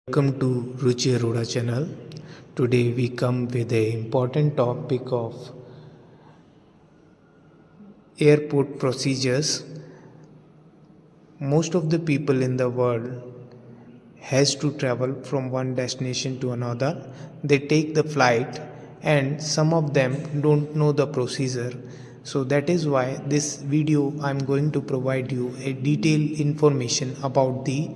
Welcome to Ruchi Arora channel. Today we come with the important topic of airport procedures. Most of the people in the world has to travel from one destination to another. They take the flight and some of them don't know the procedure. So that is why this video I'm going to provide you a detailed information about the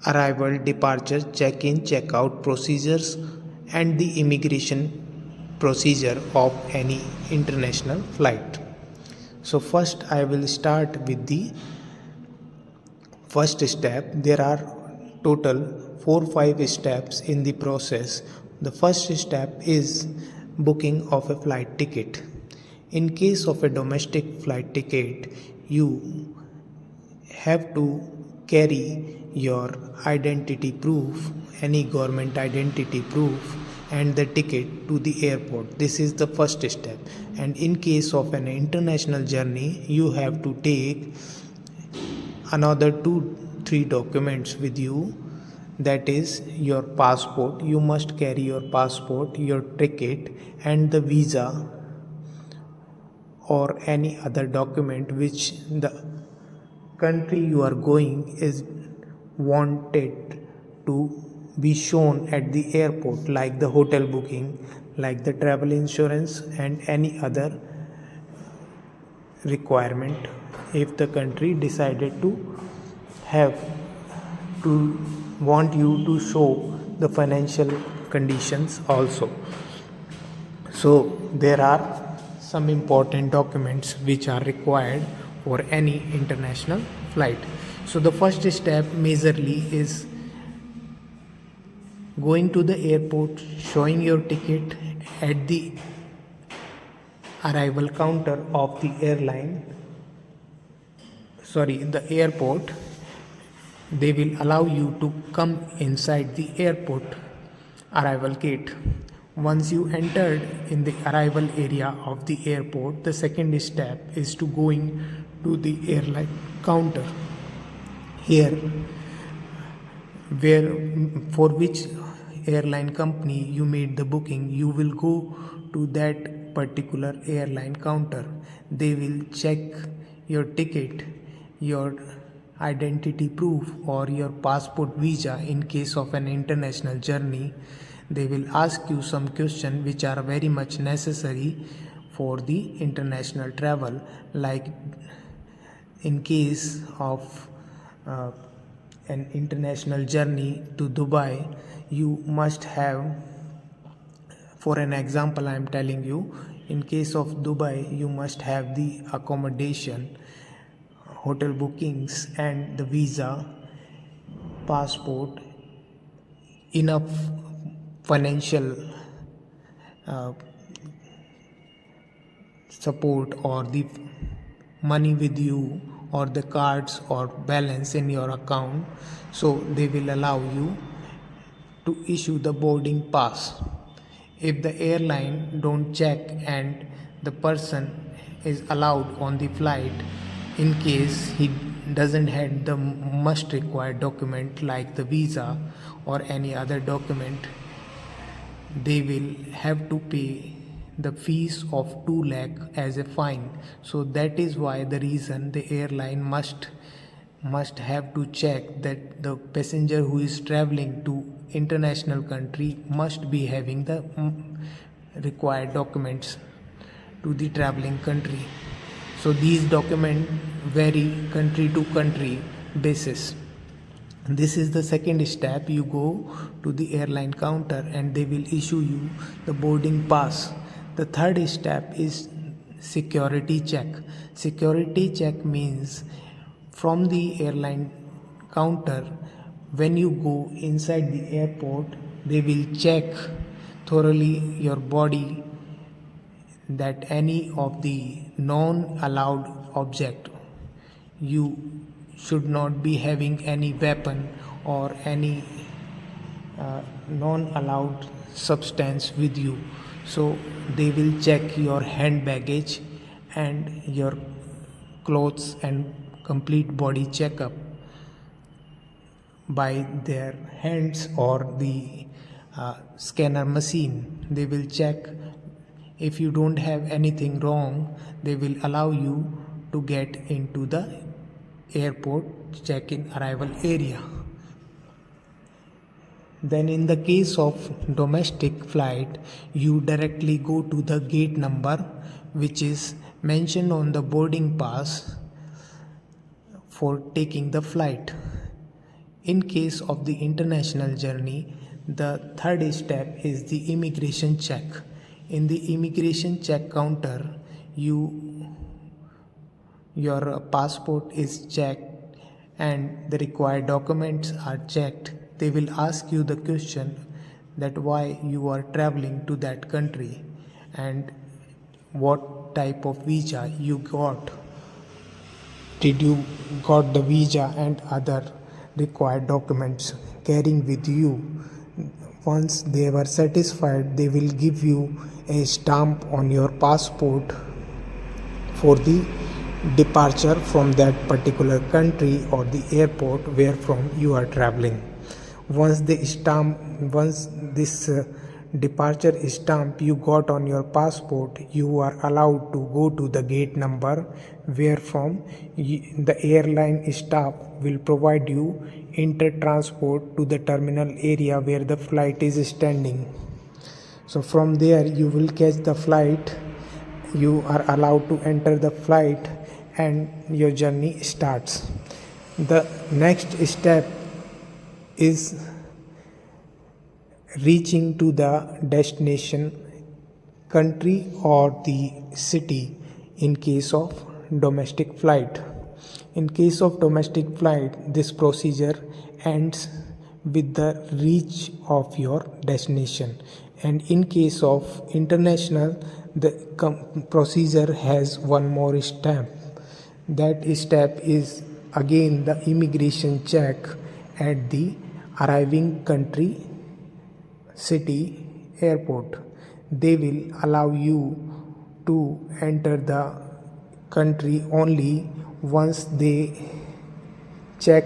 arrival, departure, check-in, check-out procedures and the immigration procedure of any international flight. So first I will start with the first step. There are total 4-5 steps in the process. The first step is booking of a flight ticket. In case of a domestic flight ticket, you have to carry your identity proof, any government identity proof, and the ticket to the airport. This is the first step. And in case of an international journey, you have to take another 2-3 documents with you. That is your passport. You must carry your passport, your ticket, and the visa or any other document which the country you are going is wanted to be shown at the airport, like the hotel booking, like the travel insurance, and any other requirement if the country decided to have to want you to show the financial conditions also. So there are some important documents which are required for any international flight. So the first step majorly is going to the airport, showing your ticket at the arrival counter of the the airport. They will allow you to come inside the airport arrival gate. Once you entered in the arrival area of the airport, the second step is to going to the airline counter. Here, where for which airline company you made the booking, you will go to that particular airline counter. They will check your ticket, your identity proof, or your passport visa. In case of an international journey, they will ask you some questions which are very much necessary for the international travel, like in case of an international journey to Dubai, you must have, for an example I am telling you, in case of Dubai you must have the accommodation, hotel bookings, and the visa, passport, enough financial support, or the money with you, or the cards or balance in your account. So they will allow you to issue the boarding pass. If the airline don't check and the person is allowed on the flight, in case he doesn't have the must required document like the visa or any other document, they will have to pay the fees of 2 lakh as a fine. So that is why the reason the airline must have to check that the passenger who is traveling to international country must be having the required documents to the traveling country. So these documents vary country to country basis. This is the second step. You go to the airline counter and they will issue you the boarding pass. The third step is security check. Security check means from the airline counter, when you go inside the airport, they will check thoroughly your body, that any of the non-allowed object, you should not be having any weapon or any non-allowed substance with you. So they will check your hand baggage and your clothes and complete body checkup. by their hands or the scanner machine. They will check. If you don't have anything wrong, they will allow you to get into the airport check-in arrival area. Then in the case of domestic flight, you directly go to the gate number which is mentioned on the boarding pass for taking the flight. In case of the international journey, the third step is the immigration check. In the immigration check counter, your passport is checked and the required documents are checked. They will ask you the question that why you are traveling to that country and what type of visa you got. Did you got the visa and other required documents carrying with you? Once they were satisfied, they will give you a stamp on your passport for the departure from that particular country or the airport where from you are traveling. Once this departure stamp you got on your passport, you are allowed to go to the gate number where from the airline staff will provide you inter-transport to the terminal area where the flight is standing. So from there you will catch the flight. You are allowed to enter the flight and your journey starts. The next step is reaching to the destination country or the city in case of domestic flight. In case of domestic flight, this procedure ends with the reach of your destination, and in case of international, the procedure has one more step. That step is again the immigration check at the arriving country, city, airport. They will allow you to enter the country only once they check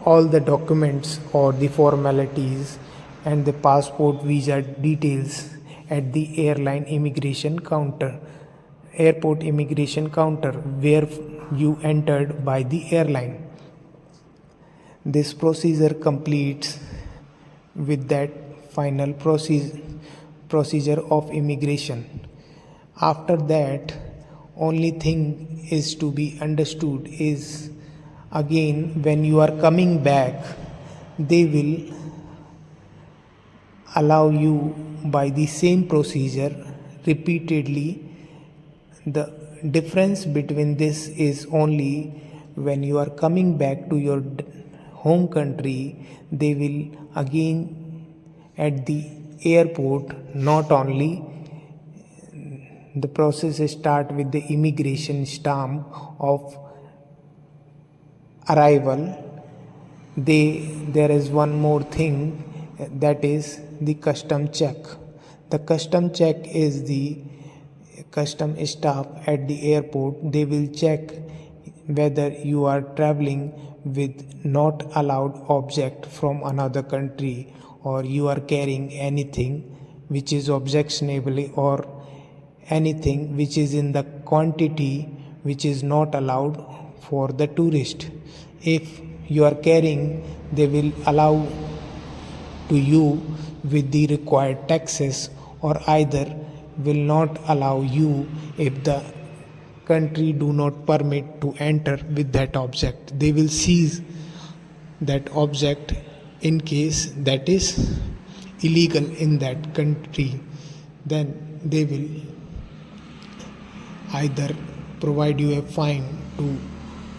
all the documents or the formalities and the passport visa details at the airline immigration counter, airport immigration counter where you entered by the airline. This procedure completes with that final procedure of immigration. After that, only thing is to be understood is again when you are coming back, they will allow you by the same procedure repeatedly. The difference between this is only when you are coming back to your home country, they will again at the airport not only the process start with the immigration stamp of arrival. There is one more thing, that is the custom check. The custom check is the custom staff at the airport. They will check whether you are traveling with not allowed object from another country or you are carrying anything which is objectionable or anything which is in the quantity which is not allowed for the tourist. If you are carrying, they will allow to you with the required taxes, or either will not allow you if the country do not permit to enter with that object. They will seize that object in case that is illegal in that country. Then they will either provide you a fine to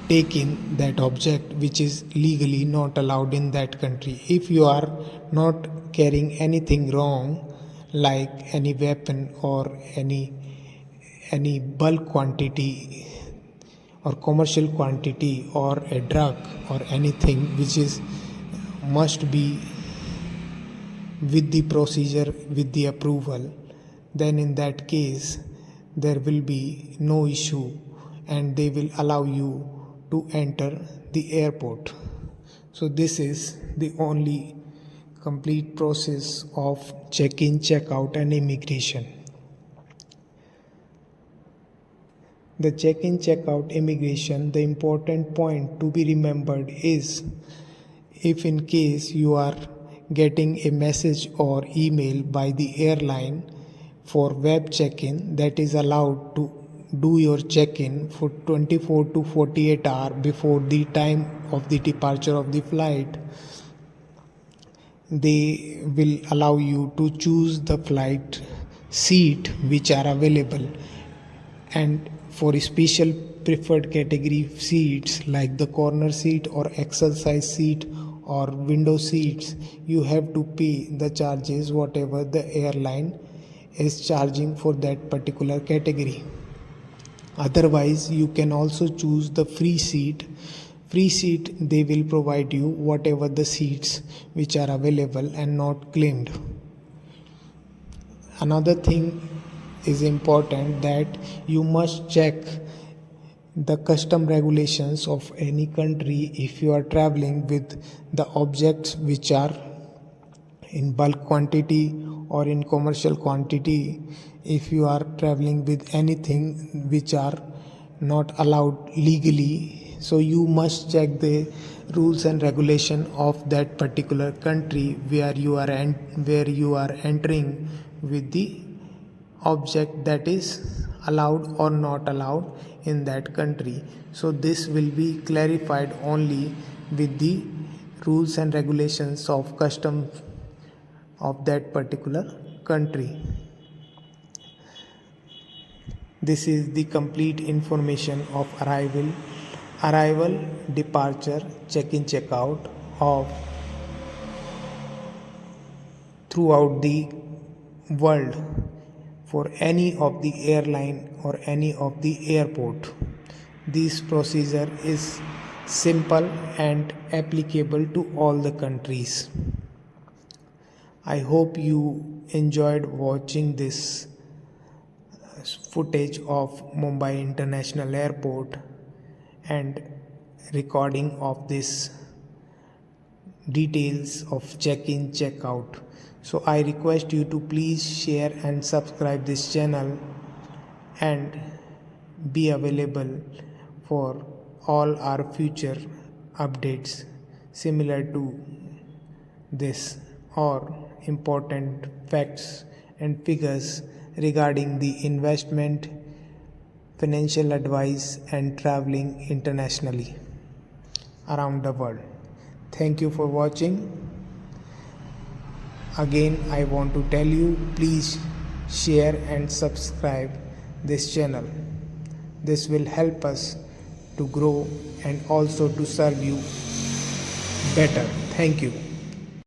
take in that object which is legally not allowed in that country. If you are not carrying anything wrong like any weapon or any bulk quantity or commercial quantity or a drug or anything which is must be with the procedure, with the approval, then in that case there will be no issue and they will allow you to enter the airport. So this is the only complete process of check-in, check-out and immigration. The check-in, check-out immigration, the important point to be remembered is, if in case you are getting a message or email by the airline for web check-in, that is allowed to do your check-in for 24 to 48 hours before the time of the departure of the flight. They will allow you to choose the flight seat which are available, and for special preferred category seats like the corner seat or XL size seat or window seats, you have to pay the charges whatever the airline is charging for that particular category. Otherwise, you can also choose the free seat. Free seat, they will provide you whatever the seats which are available and not claimed. Another thing is important, that you must check the custom regulations of any country if you are traveling with the objects which are in bulk quantity or in commercial quantity. If you are traveling with anything which are not allowed legally, so you must check the rules and regulation of that particular country where you are entering with the object that is allowed or not allowed in that country. So this will be clarified only with the rules and regulations of customs of that particular country. This is the complete information of arrival, departure, check-in, check-out of throughout the world for any of the airline or any of the airport. This procedure is simple and applicable to all the countries. I hope you enjoyed watching this footage of Mumbai International Airport and recording of this details of check-in, check-out. So I request you to please share and subscribe this channel and be available for all our future updates similar to this, or important facts and figures regarding the investment, financial advice and traveling internationally around the world. Thank you for watching. Again, I want to tell you, please share and subscribe this channel. This will help us to grow and also to serve you better. Thank you.